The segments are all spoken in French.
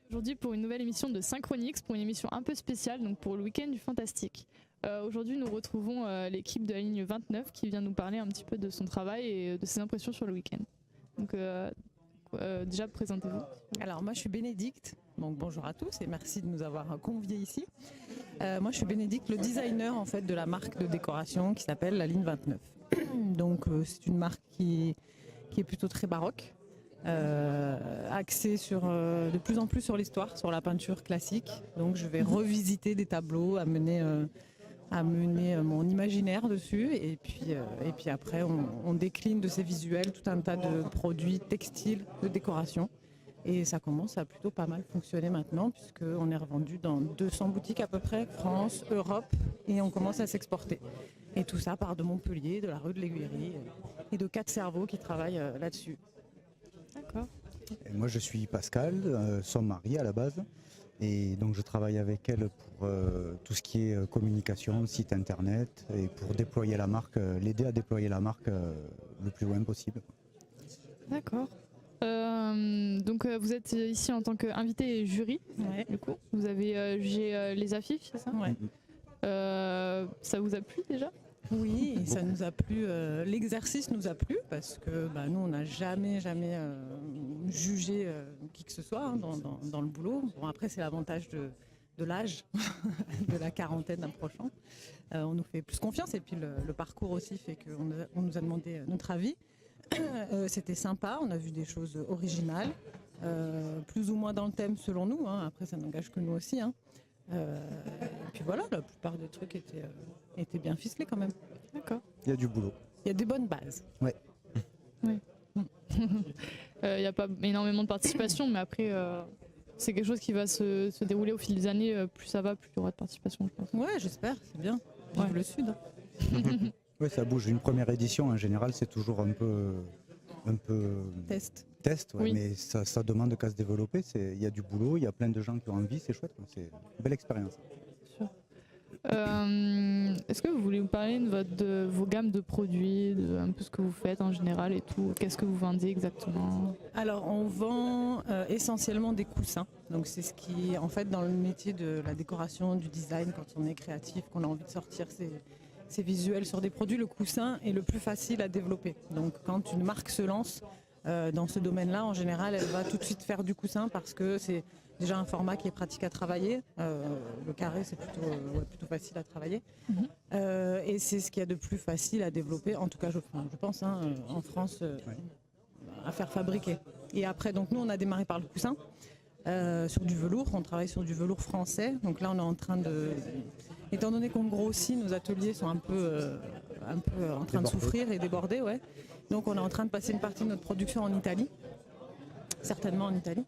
Aujourd'hui pour une nouvelle émission de Synchronix, pour une émission un peu spéciale, donc pour le week-end du fantastique. Aujourd'hui nous retrouvons l'équipe de la ligne 29 qui vient nous parler un petit peu de son travail et de ses impressions sur le week-end. Donc déjà présentez-vous. Alors moi je suis Bénédicte, donc bonjour à tous et merci de nous avoir conviés ici. Moi je suis Bénédicte, le designer en fait de la marque de décoration qui s'appelle la ligne 29. Donc c'est une marque qui est plutôt très baroque. Axé sur de plus en plus sur l'histoire, sur la peinture classique. Donc je vais revisiter des tableaux, amener mon imaginaire dessus et puis après on décline de ces visuels tout un tas de produits textiles de décoration et ça commence à plutôt pas mal fonctionner maintenant puisqu'on est revendu dans 200 boutiques à peu près, France, Europe, et on commence à s'exporter. Et tout ça part de Montpellier, de la rue de l'Aiguillerie et de 4 cerveaux qui travaillent là-dessus. D'accord. Et moi je suis Pascal, son mari à la base, et donc je travaille avec elle pour tout ce qui est communication, site internet, et pour déployer la marque, l'aider à déployer la marque le plus loin possible. D'accord. Donc vous êtes ici en tant qu'invité et jury, Ouais. du coup. Vous avez jugé les affiches, c'est ça? Ouais. Ça vous a plu déjà? Oui, ça nous a plu. L'exercice nous a plu parce que nous, on n'a jamais jugé qui que ce soit dans le boulot. Bon, après, c'est l'avantage de l'âge, de la quarantaine approchant. On nous fait plus confiance et puis le parcours aussi fait qu'on nous a demandé notre avis. C'était sympa, on a vu des choses originales, plus ou moins dans le thème selon nous. Après, ça n'engage que nous aussi. Et puis voilà, la plupart des trucs étaient bien ficelés quand même. D'accord. Il y a du boulot. Il y a des bonnes bases. Ouais. Il n'y a pas énormément de participation, mais après, c'est quelque chose qui va se dérouler au fil des années. Plus ça va, plus il y aura de participation, je pense. Ouais, j'espère, c'est bien. Vive le Sud. Oui, ça bouge. Une première édition en général, c'est toujours un peu Test. ouais, Oui. mais ça demande qu'à se développer. Il y a du boulot, il y a plein de gens qui ont envie, c'est chouette. C'est une belle expérience. Est-ce que vous voulez nous parler de vos gammes de produits, de un peu ce que vous faites en général et tout? Qu'est-ce que vous vendez exactement? Alors, on vend essentiellement des coussins. Donc, c'est ce qui, en fait, dans le métier de la décoration, du design, quand on est créatif, qu'on a envie de sortir ces visuels sur des produits, le coussin est le plus facile à développer. Donc, quand une marque se lance dans ce domaine-là, en général, elle va tout de suite faire du coussin parce que c'est déjà un format qui est pratique à travailler. Le carré, c'est plutôt facile à travailler. Et c'est ce qu'il y a de plus facile à développer, en tout cas, je pense, en France, à faire fabriquer. Et après, donc nous, on a démarré par le coussin, sur du velours. On travaille sur du velours français. Donc là, on est en train de... Étant donné qu'on grossit, nos ateliers sont un peu en train de souffrir et déborder, ouais. Donc on est en train de passer une partie de notre production en Italie. Certainement en Italie.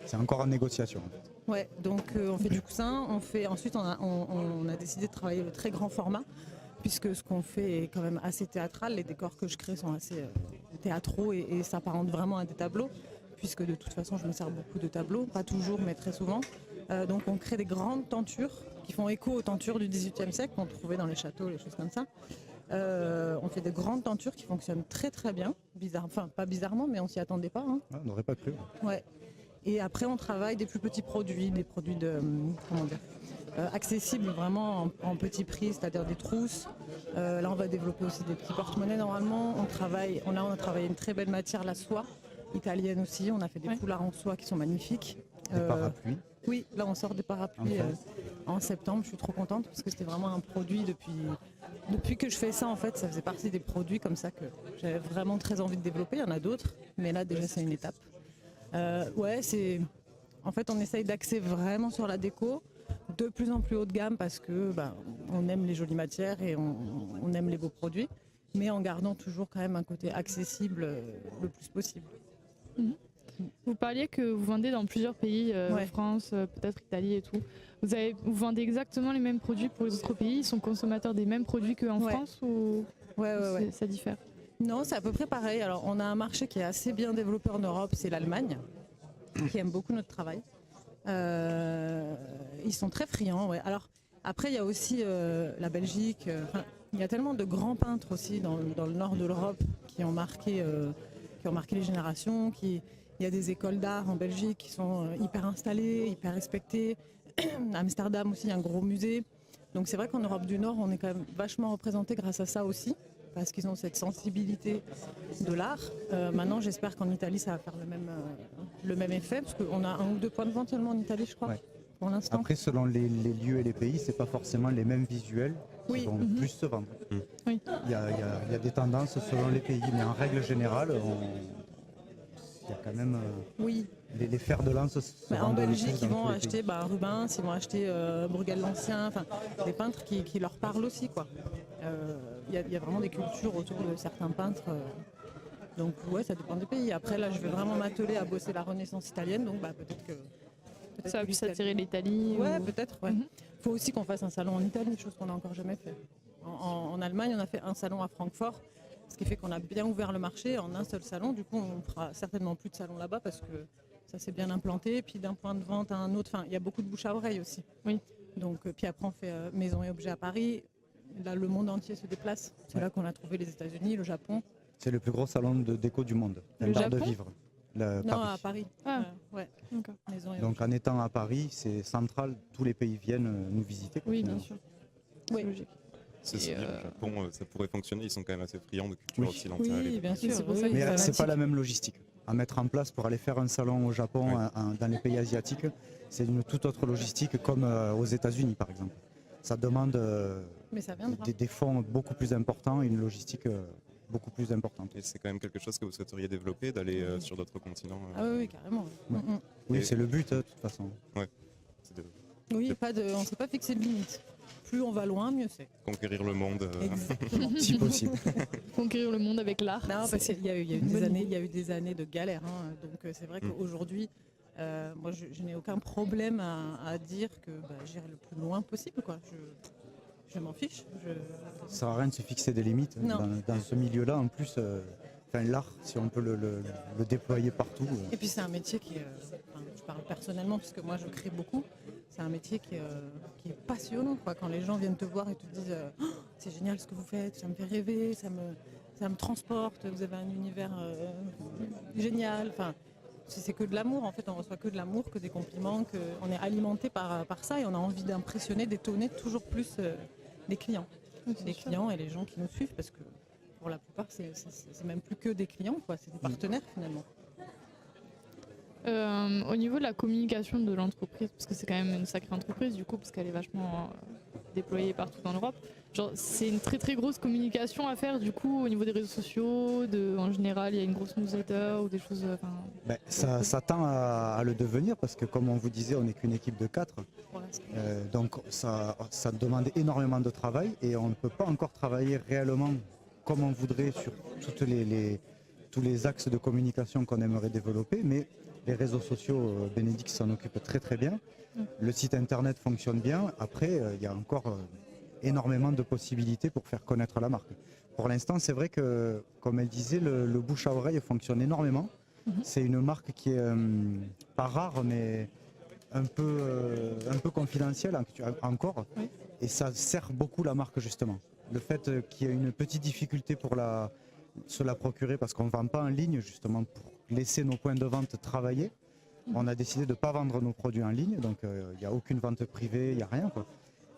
C'est encore en négociation. Ouais, donc on fait du coussin, ensuite on a décidé de travailler le très grand format, puisque ce qu'on fait est quand même assez théâtral, les décors que je crée sont assez théâtraux et s'apparentent vraiment à des tableaux, puisque de toute façon je me sers beaucoup de tableaux, pas toujours mais très souvent. Donc on crée des grandes tentures qui font écho aux tentures du XVIIIe siècle qu'on trouvait dans les châteaux, les choses comme ça. On fait de grandes tentures qui fonctionnent très très bien, pas bizarrement, mais on s'y attendait pas. Ah, on n'aurait pas cru. Ouais. Et après on travaille des plus petits produits, des produits accessibles vraiment en petit prix, c'est-à-dire des trousses. Là on va développer aussi des petits porte-monnaies normalement. On a travaillé une très belle matière, la soie italienne aussi. On a fait des foulards en soie qui sont magnifiques. Des parapluies. Oui, là on sort des parapluies en septembre. Je suis trop contente parce que c'était vraiment un produit depuis que je fais ça, en fait, ça faisait partie des produits comme ça que j'avais vraiment très envie de développer. Il y en a d'autres, mais là déjà c'est une étape. En fait, on essaye d'axer vraiment sur la déco, de plus en plus haut de gamme parce que on aime les jolies matières et on aime les beaux produits, mais en gardant toujours quand même un côté accessible le plus possible. Vous parliez que vous vendez dans plusieurs pays, France, peut-être Italie et tout. Vous vendez exactement les mêmes produits pour les autres pays? Ils sont consommateurs des mêmes produits qu'en France ou ça diffère? Non, c'est à peu près pareil. Alors, on a un marché qui est assez bien développé en Europe, c'est l'Allemagne, qui aime beaucoup notre travail. Ils sont très friands, ouais. Alors, après, il y a aussi la Belgique. Il y a tellement de grands peintres aussi dans le nord de l'Europe qui ont marqué les générations, qui Il y a des écoles d'art en Belgique qui sont hyper installées, hyper respectées. À Amsterdam aussi, il y a un gros musée. Donc c'est vrai qu'en Europe du Nord, on est quand même vachement représenté grâce à ça aussi, parce qu'ils ont cette sensibilité de l'art. Maintenant, j'espère qu'en Italie, ça va faire le même effet, parce qu'on a 1 ou 2 points de vente seulement en Italie, je crois, Ouais. pour l'instant. Après, selon les lieux et les pays, c'est pas forcément les mêmes visuels qui Oui. vont le plus se vendre. Oui. Il y a des tendances selon les pays, mais en règle générale, il y a quand même Oui. les fers de lance. En Belgique, ils vont acheter Rubens, ils vont acheter Bruegel l'Ancien, enfin des peintres qui leur parlent aussi, quoi. Il y a vraiment des cultures autour de certains peintres. Donc ouais, ça dépend des pays. Après là, je vais vraiment m'atteler à bosser la Renaissance italienne, donc peut-être que Ça va plus attirer l'Italie. Ouais, ou- peut-être. Ouais. Faut aussi qu'on fasse un salon en Italie, chose qu'on n'a encore jamais fait. En Allemagne, on a fait un salon à Francfort, ce qui fait qu'on a bien ouvert le marché en un seul salon. Du coup, on fera certainement plus de salons là-bas parce que ça s'est bien implanté. Et puis d'un point de vente à un autre, il y a beaucoup de bouche à oreille aussi. Oui. Donc, puis après, on fait maison et objets à Paris. Là, le monde entier se déplace. C'est là qu'on a trouvé les États-Unis, le Japon. C'est le plus gros salon de déco du monde, Le d'art de Japon vivre. Non, Paris. à Paris. Ah. Ouais. D'accord. Maison et Donc en étant à Paris, c'est central, tous les pays viennent nous visiter. Oui, bien sûr. Oui. C'est logique. Ceci Et, dit, le Japon, ça pourrait fonctionner. Ils sont quand même assez friands de culture Oui. occidentale. Oui, bien sûr. c'est pour ça oui, que- Mais c'est fanatique. pas la même logistique. À mettre en place pour aller faire un salon au Japon, Ouais. dans les pays asiatiques, c'est une toute autre logistique comme aux États-Unis par exemple. Ça demande Mais ça viendra. des fonds beaucoup plus importants et une logistique beaucoup plus importante. Et c'est quand même quelque chose que vous souhaiteriez développer, d'aller sur d'autres continents. Ah oui, carrément. Ouais. Mm, mm. Oui, Et- c'est le but de toute façon. C'est de Oui, on ne s'est pas fixé de limite. Plus on va loin, mieux c'est. conquérir le monde. Exactement. Si possible. Conquérir le monde avec l'art. Non, parce qu'il y a eu des années de galère. Donc c'est vrai Mm. qu'aujourd'hui, moi je n'ai aucun problème à dire que j'irai le plus loin possible, quoi. Je m'en fiche. Ça sert à rien de se fixer des limites Non. dans ce milieu-là. En plus, l'art, si on peut le déployer partout. Et puis c'est un métier qui est, je parle personnellement puisque moi je crée beaucoup, c'est un métier qui est passionnant, quoi. Quand les gens viennent te voir et te disent oh, c'est génial ce que vous faites, ça me fait rêver, ça me transporte, vous avez un univers génial. Enfin, c'est que de l'amour, en fait, on reçoit que de l'amour, que des compliments, qu'on est alimenté par ça et on a envie d'impressionner, d'étonner toujours plus les clients. Les clients et les gens qui nous suivent, parce que pour la plupart, c'est même plus que des clients, quoi, c'est des partenaires finalement. Au niveau de la communication de l'entreprise, parce que c'est quand même une sacrée entreprise du coup, parce qu'elle est vachement déployée partout en Europe, genre c'est une très très grosse communication à faire du coup au niveau des réseaux sociaux, en général il y a une grosse newsletter ou des choses... Ça tend à le devenir parce que comme on vous disait, on n'est qu'une équipe de 4. Pour l'instant. Donc ça demande énormément de travail et on ne peut pas encore travailler réellement comme on voudrait sur tous les axes de communication qu'on aimerait développer, mais les réseaux sociaux, Bénédicte s'en occupe très très bien. Le site internet fonctionne bien. Après, il y a encore énormément de possibilités pour faire connaître la marque. Pour l'instant, c'est vrai que, comme elle disait, le bouche à oreille fonctionne énormément. C'est une marque qui est pas rare, mais un peu confidentielle encore. Oui. Et ça sert beaucoup la marque justement. Le fait qu'il y ait une petite difficulté pour se la procurer parce qu'on ne vend pas en ligne justement pour laisser nos points de vente travailler. On a décidé de ne pas vendre nos produits en ligne, donc il n'y a aucune vente privée, il n'y a rien, quoi.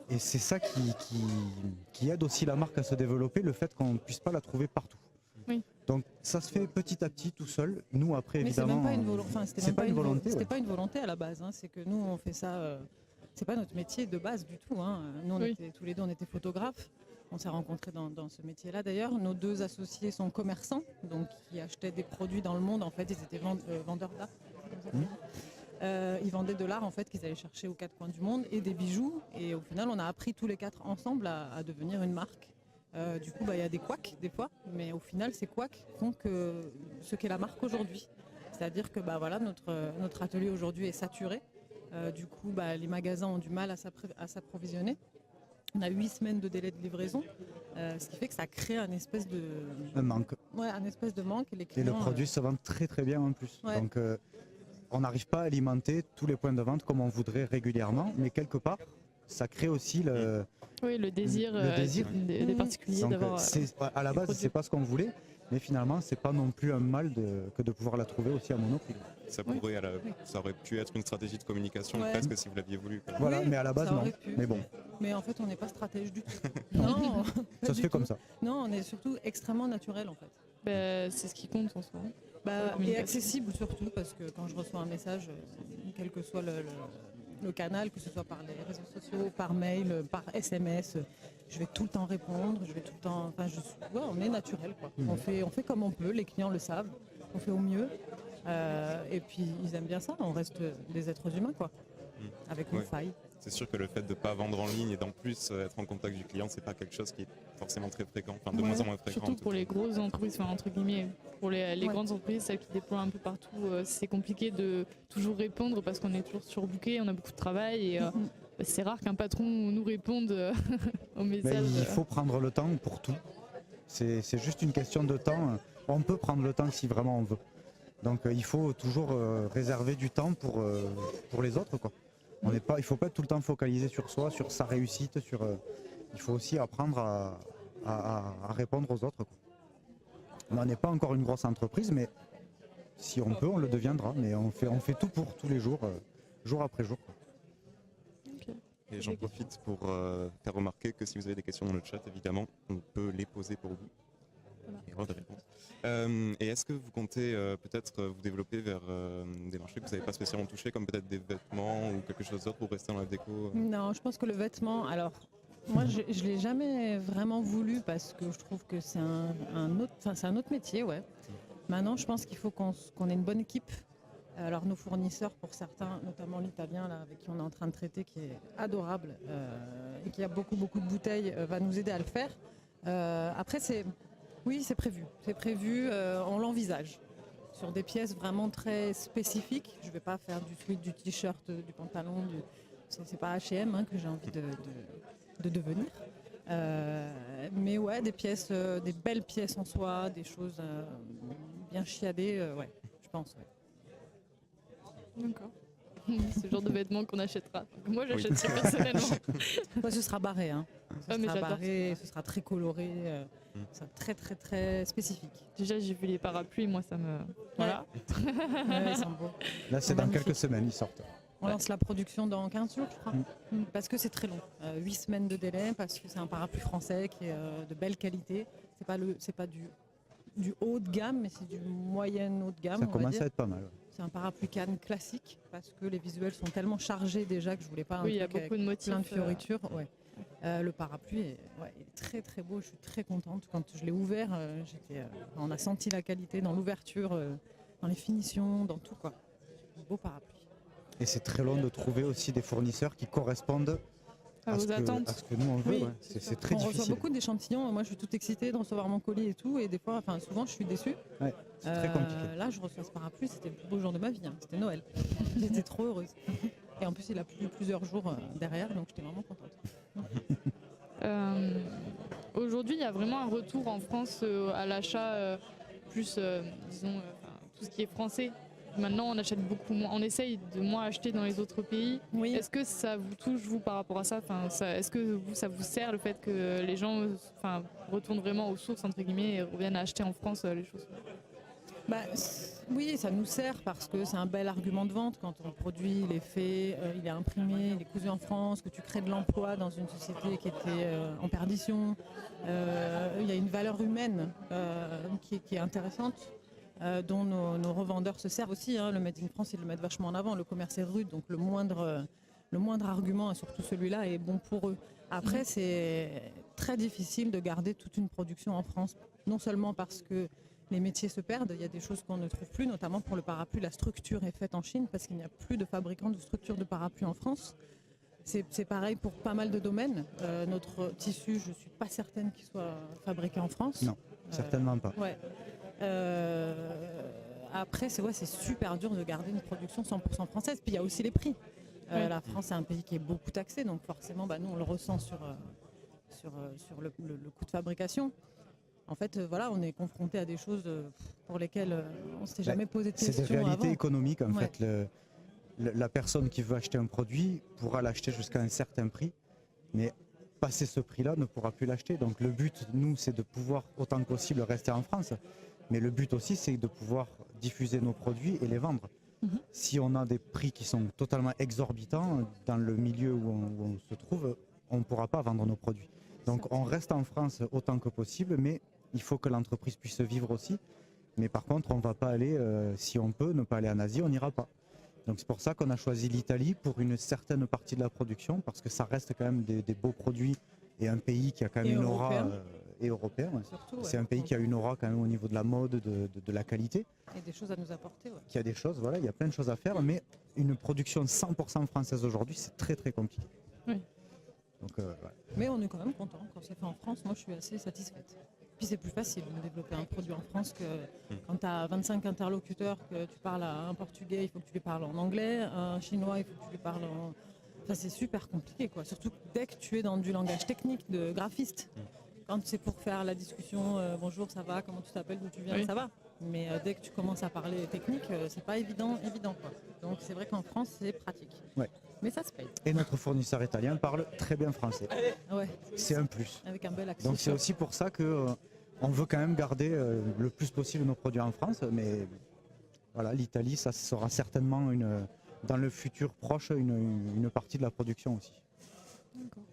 Et c'est ça qui aide aussi la marque à se développer, le fait qu'on ne puisse pas la trouver partout. Oui. Donc ça se fait petit à petit tout seul. Nous après Mais c'est évidemment, même pas une volonté. Enfin, c'est pas une volonté. C'était Ouais. pas une volonté à la base. C'est que nous, on fait ça. C'est pas notre métier de base du tout. Nous, Oui. tous les deux, on était photographes. On s'est rencontrés dans ce métier-là d'ailleurs. Nos 2 associés sont commerçants, donc qui achetaient des produits dans le monde. En fait, ils étaient vendeurs d'art. Ils vendaient de l'art en fait qu'ils allaient chercher aux 4 coins du monde et des bijoux. Et au final, on a appris tous les 4 ensemble à devenir une marque. Du coup, il y a des couacs des fois, mais au final, ces couacs font que ce qu'est la marque aujourd'hui. C'est-à-dire que notre atelier aujourd'hui est saturé. Du coup, les magasins ont du mal à s'approvisionner. On a 8 semaines de délai de livraison, ce qui fait que ça crée un espèce de manque. manque. Et les Et clients, le produit se vend très très bien en plus. Ouais. Donc on n'arrive pas à alimenter tous les points de vente comme on voudrait régulièrement, mais quelque part, ça crée aussi Oui, le désir, Le désir. des particuliers Donc, d'avoir... à la base, produits. c'est pas ce qu'on voulait, Mais finalement, c'est pas non plus un mal que de pouvoir la trouver aussi à Monoprix. Ça pourrait, ça aurait pu être une stratégie de communication Ouais. presque si vous l'aviez voulu. Quoi. Voilà, Oui, mais à la base, ça non. aurait pu. Mais bon, Mais en fait, on n'est pas stratège du tout. Non, pas ça se du fait tout. comme ça. Non, on est surtout extrêmement naturel en fait. C'est ce qui compte en soi. Et communication. accessible surtout parce que quand je reçois un message, quel que soit le canal, que ce soit par les réseaux sociaux, par mail, par SMS, je vais tout le temps répondre, je vais tout le temps. Enfin, on est naturel quoi. On fait comme on peut, les clients le savent, on fait au mieux. Et puis ils aiment bien ça, on reste des êtres humains quoi, avec nos Ouais. failles. C'est sûr que le fait de ne pas vendre en ligne et d'en plus être en contact du client, c'est pas quelque chose qui est forcément très fréquent, enfin de Ouais. moins en moins fréquent. Surtout en tout pour cas. les grosses entreprises, enfin, entre guillemets, pour les Ouais. grandes entreprises, celles qui déploient un peu partout, c'est compliqué de toujours répondre parce qu'on est toujours surbooké, on a beaucoup de travail et c'est rare qu'un patron nous réponde aux Mais messages. il faut prendre le temps pour tout. C'est juste une question de temps. On peut prendre le temps si vraiment on veut. Donc il faut toujours réserver du temps pour les autres, quoi. Il ne faut pas être tout le temps focalisé sur soi, sur sa réussite. Il faut aussi apprendre à répondre aux autres, quoi. On n'est pas encore une grosse entreprise, mais si on peut, on le deviendra. Mais on fait tout pour tous les jours, jour après jour, quoi. Et j'en profite pour faire remarquer que si vous avez des questions dans le chat, évidemment, on peut les poser pour vous. Et avoir des réponses. Et est-ce que vous comptez peut-être vous développer vers des marchés que vous n'avez pas spécialement touchés, comme peut-être des vêtements ou quelque chose d'autre, ou rester dans la déco Non, je pense que le vêtement, alors moi je ne l'ai jamais vraiment voulu parce que je trouve que c'est un autre métier, ouais. Maintenant, je pense qu'il faut qu'on ait une bonne équipe. Alors nos fournisseurs, pour certains, notamment l'italien là, avec qui on est en train de traiter, qui est adorable et qui a beaucoup de bouteilles, va nous aider à le faire. Après, oui, c'est prévu. C'est prévu, on l'envisage. Sur des pièces vraiment très spécifiques. Je ne vais pas faire du sweat, du t-shirt, du pantalon. C'est pas H&M que j'ai envie de devenir. Mais ouais, des pièces, des belles pièces en soie, des choses bien chiadées, ouais, je pense. Ouais. D'accord. C'est le genre de vêtements qu'on achètera. Donc moi, j'achète ça personnellement. Ouais, ce sera barré, hein. Ce Ah, mais sera j'adore barré, ce sera très coloré, ce sera très très très spécifique. Déjà, j'ai vu les parapluies, moi, ça me. Voilà. Ouais, ils sont beaux. Là, c'est dans Magnifique. quelques semaines, ils sortent. On lance la production dans 15 jours, je crois. Parce que c'est très long. 8 semaines de délai, parce que c'est un parapluie français qui est de belle qualité. C'est pas du haut de gamme, mais c'est du moyen haut de gamme. Ça on va commence dire. à être pas mal. C'est un parapluie canne classique, parce que les visuels sont tellement chargés déjà que je voulais pas un Oui, il y a truc avec beaucoup de motifs. plein de fioritures. Ouais. Le parapluie est très très beau, je suis très contente. Quand je l'ai ouvert, on a senti la qualité dans l'ouverture, dans les finitions, dans tout quoi. Beau parapluie. Et c'est très long de trouver aussi des fournisseurs qui correspondent À vos attentes. à ce que nous on veut. Oui, Ouais. C'est très On reçoit difficile. beaucoup d'échantillons. Moi, je suis toute excitée de recevoir mon colis et tout. Et des fois, souvent, je suis déçue. Ouais, c'est très compliqué. Là, je reçois ce parapluie. C'était le plus beau jour de ma vie. Hein. C'était Noël. J'étais trop heureuse. Et en plus, il a plu plusieurs jours derrière. Donc, j'étais vraiment contente. Aujourd'hui, il y a vraiment un retour en France à l'achat plus, disons, tout ce qui est français. Maintenant, on achète beaucoup moins, on essaye de moins acheter dans les autres pays. Oui. Est-ce que ça vous touche, vous, par rapport à ça, est-ce que ça vous sert le fait que les gens retournent vraiment aux sources, entre guillemets, et reviennent à acheter en France les choses? Oui, ça nous sert parce que c'est un bel argument de vente quand ton produit il est fait, il est imprimé, il est cousu en France, que tu crées de l'emploi dans une société qui était en perdition. Il y a une valeur humaine qui est intéressante, dont nos revendeurs se servent aussi. Hein. Le Made in France, ils le mettent vachement en avant. Le commerce est rude, donc le moindre argument, et surtout celui-là, est bon pour eux. Après, c'est très difficile de garder toute une production en France, non seulement parce que les métiers se perdent, il y a des choses qu'on ne trouve plus, notamment pour le parapluie, la structure est faite en Chine parce qu'il n'y a plus de fabricants de structures de parapluie en France. C'est pareil pour pas mal de domaines. Notre tissu, je ne suis pas certaine qu'il soit fabriqué en France. Non, certainement pas. Ouais. Après, c'est super dur de garder une production 100% française. Puis il y a aussi les prix. La France est un pays qui est beaucoup taxé, donc forcément, nous, on le ressent sur le coût de fabrication. En fait, on est confronté à des choses pour lesquelles on ne s'était jamais posé de questions C'est des réalités avant. économiques, en Ouais. fait. La personne qui veut acheter un produit pourra l'acheter jusqu'à un certain prix, mais passé ce prix-là, ne pourra plus l'acheter. Donc le but, nous, c'est de pouvoir autant que possible rester en France. Mais le but aussi, c'est de pouvoir diffuser nos produits et les vendre. Si on a des prix qui sont totalement exorbitants dans le milieu où on se trouve, on ne pourra pas vendre nos produits. Donc on reste en France autant que possible, mais il faut que l'entreprise puisse vivre aussi. Mais par contre, on ne va pas aller, si on peut, ne pas aller en Asie, on n'ira pas. Donc c'est pour ça qu'on a choisi l'Italie pour une certaine partie de la production, parce que ça reste quand même des beaux produits et un pays qui a quand même une aura et européen. Ouais. C'est un pays qui a une aura quand même au niveau de la mode, de la qualité. Il y a des choses à nous apporter. Ouais. Il y a des choses, voilà, il y a plein de choses à faire, mais une production 100% française aujourd'hui, c'est très très compliqué. Oui. Donc, Mais on est quand même content quand c'est fait en France. Moi, je suis assez satisfaite. Puis c'est plus facile de développer un produit en France que quand tu as 25 interlocuteurs, que tu parles à un portugais, il faut que tu lui parles en anglais, un chinois, il faut que tu lui parles en... Enfin, c'est super compliqué, quoi. Surtout dès que tu es dans du langage technique de graphiste. Quand c'est pour faire la discussion, bonjour, ça va, comment tu t'appelles, d'où tu viens, ça va. Mais dès que tu commences à parler technique, c'est pas évident, quoi. Donc c'est vrai qu'en France, c'est pratique. Ouais. Mais ça se paye. Et notre fournisseur italien parle très bien français. Ouais. C'est un plus. Avec un bel accent. Donc c'est aussi pour ça que on veut quand même garder le plus possible nos produits en France. Mais voilà, l'Italie, ça sera certainement dans le futur proche une partie de la production aussi. D'accord.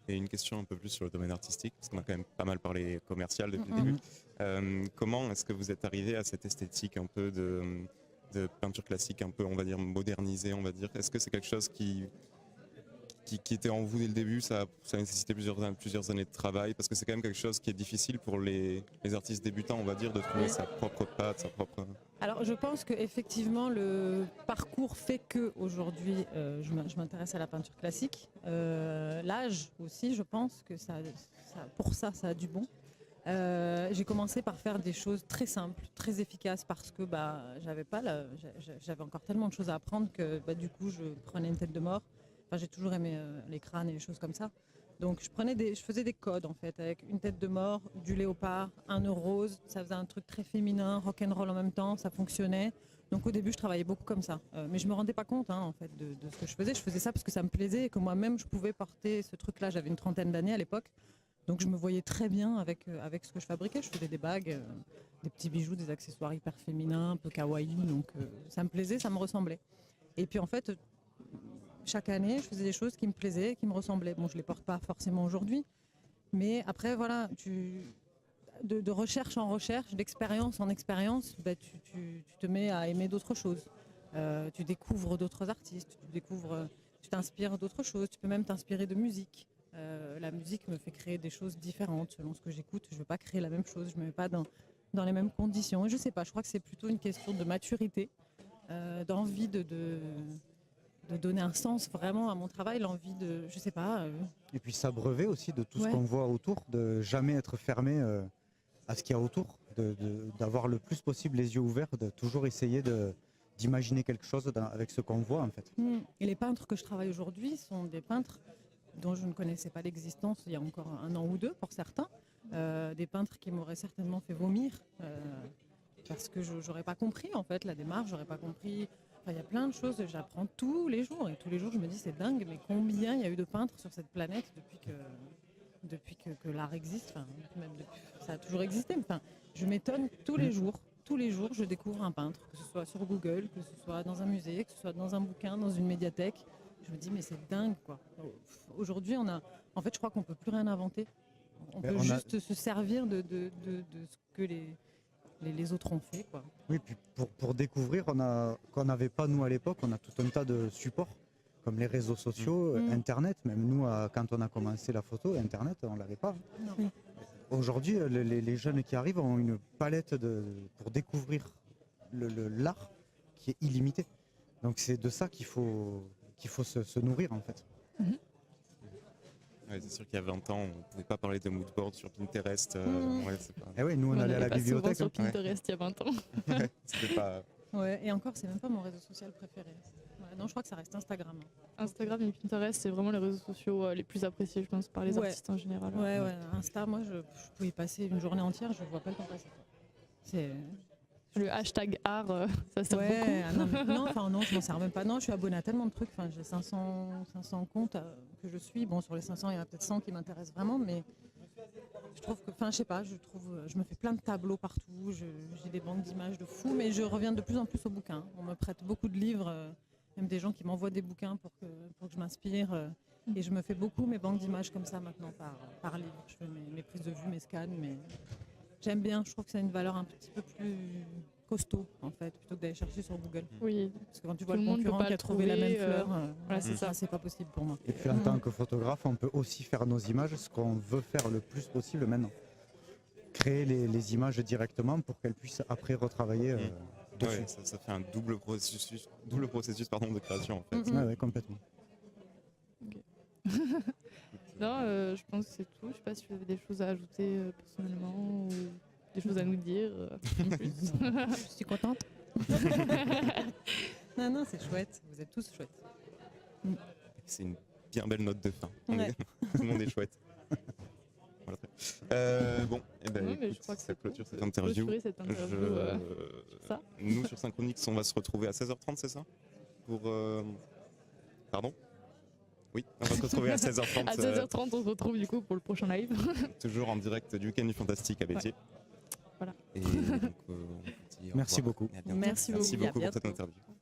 Et une question un peu plus sur le domaine artistique, parce qu'on a quand même pas mal parlé commercial depuis le début. Comment est-ce que vous êtes arrivé à cette esthétique un peu de peinture classique, un peu, on va dire, modernisée, on va dire? Est-ce que c'est quelque chose qui était en vous dès le début? Ça a nécessité plusieurs années de travail, parce que c'est quand même quelque chose qui est difficile pour les artistes débutants, on va dire, de trouver sa propre patte, sa propre... Alors je pense qu'effectivement le parcours fait que aujourd'hui je m'intéresse à la peinture classique. L'âge aussi, je pense que pour ça a du bon. J'ai commencé par faire des choses très simples, très efficaces, parce que j'avais encore tellement de choses à apprendre que du coup je prenais une tête de mort. Enfin, j'ai toujours aimé les crânes et les choses comme ça. Donc je faisais des codes en fait, avec une tête de mort, du léopard, un nœud rose. Ça faisait un truc très féminin, rock'n'roll en même temps, ça fonctionnait. Donc au début je travaillais beaucoup comme ça. Mais je me rendais pas compte en fait de ce que je faisais. Je faisais ça parce que ça me plaisait et que moi-même je pouvais porter ce truc-là. J'avais une trentaine d'années à l'époque. Donc je me voyais très bien avec ce que je fabriquais. Je faisais des bagues, des petits bijoux, des accessoires hyper féminins, un peu kawaii. Donc ça me plaisait, ça me ressemblait. Et puis en fait... Chaque année, je faisais des choses qui me plaisaient, qui me ressemblaient. Bon, je ne les porte pas forcément aujourd'hui, mais après, voilà, de recherche en recherche, d'expérience en expérience, tu te mets à aimer d'autres choses. Tu découvres d'autres artistes, tu t'inspires d'autres choses, tu peux même t'inspirer de musique. La musique me fait créer des choses différentes selon ce que j'écoute. Je ne veux pas créer la même chose, je ne me mets pas dans les mêmes conditions. Et je ne sais pas, je crois que c'est plutôt une question de maturité, d'envie de donner un sens vraiment à mon travail, l'envie de, je sais pas... Et puis s'abreuver aussi de tout ce qu'on voit autour, de jamais être fermé à ce qu'il y a autour, d'avoir le plus possible les yeux ouverts, de toujours essayer d'imaginer quelque chose avec ce qu'on voit en fait. Et les peintres que je travaille aujourd'hui sont des peintres dont je ne connaissais pas l'existence il y a encore 1 an ou 2 pour certains, des peintres qui m'auraient certainement fait vomir, parce que j'aurais pas compris en fait la démarche, j'aurais pas compris... Il y a plein de choses, j'apprends tous les jours, et tous les jours je me dis c'est dingue, mais combien il y a eu de peintres sur cette planète depuis que l'art existe, même depuis, ça a toujours existé, mais je m'étonne tous les jours je découvre un peintre, que ce soit sur Google, que ce soit dans un musée, que ce soit dans un bouquin, dans une médiathèque, je me dis mais c'est dingue quoi. Aujourd'hui en fait je crois qu'on peut plus rien inventer, on peut juste se servir de ce que les autres ont fait, quoi. Oui, puis pour découvrir, qu'on n'avait pas nous à l'époque, on a tout un tas de supports, comme les réseaux sociaux, Internet. Même nous, quand on a commencé la photo, Internet, on ne l'avait pas. Aujourd'hui, les jeunes qui arrivent ont une palette pour découvrir l'art qui est illimitée. Donc c'est de ça qu'il faut se nourrir en fait. Ouais, c'est sûr qu'il y a 20 ans, on ne pouvait pas parler de moodboard sur Pinterest. Eh oui, nous on allait à la bibliothèque. Sur Pinterest il y a 20 ans. C'était pas... Ouais, et encore, c'est même pas mon réseau social préféré. Ouais, non, je crois que ça reste Instagram. Instagram et Pinterest, c'est vraiment les réseaux sociaux les plus appréciés, je pense, par les artistes en général. Ouais, Insta, moi, je peux y passer une journée entière, je vois pas le temps passer. Le hashtag art, ça sert beaucoup. Ouais, non, je m'en sers même pas. Non, je suis abonnée à tellement de trucs. Enfin, j'ai 500 comptes que je suis. Bon, sur les 500, il y en a peut-être 100 qui m'intéressent vraiment, mais je trouve que, je sais pas, je me fais plein de tableaux partout. J'ai des banques d'images de fou, mais je reviens de plus en plus aux bouquins. On me prête beaucoup de livres, même des gens qui m'envoient des bouquins pour que je m'inspire. Et je me fais beaucoup mes banques d'images comme ça maintenant par livre. Je fais mes prises de vue, mes scans, mais j'aime bien. Je trouve que ça a une valeur un petit peu plus costaud en fait, plutôt que d'aller chercher sur Google. Oui. Parce que quand tu vois Tout le le monde concurrent peut pas qui a le trouvé la trouver, même fleur, voilà, c'est ça. c'est pas possible pour moi. Et puis en tant que photographe, on peut aussi faire nos images, ce qu'on veut faire le plus possible maintenant. Créer les images directement pour qu'elles puissent après retravailler dessus. Ouais, ça fait un double processus de création en fait. Ouais, complètement. Non, je pense que c'est tout. Je sais pas si vous avez des choses à ajouter personnellement ou des choses à nous dire en plus. Je suis contente. Non, c'est chouette. Vous êtes tous chouettes. C'est une bien belle note de fin. Ouais. Tout le monde est chouette. Voilà. Bon, et ben, Oui, mais je écoute, crois que ça c'est clôture tout. cette interview. Clôturer cette interview, ça. Nous, sur Synchronix, on va se retrouver à 16h30, c'est ça Pour. Pardon Oui, on va se retrouver à 16h30. À 16h30, on se retrouve du coup pour le prochain live. Toujours en direct du Week-end du Fantastique à Béziers. Voilà. Et donc, on vous dit au Merci revoir beaucoup. et à bientôt. Merci Merci beaucoup. beaucoup À pour cette bientôt. interview.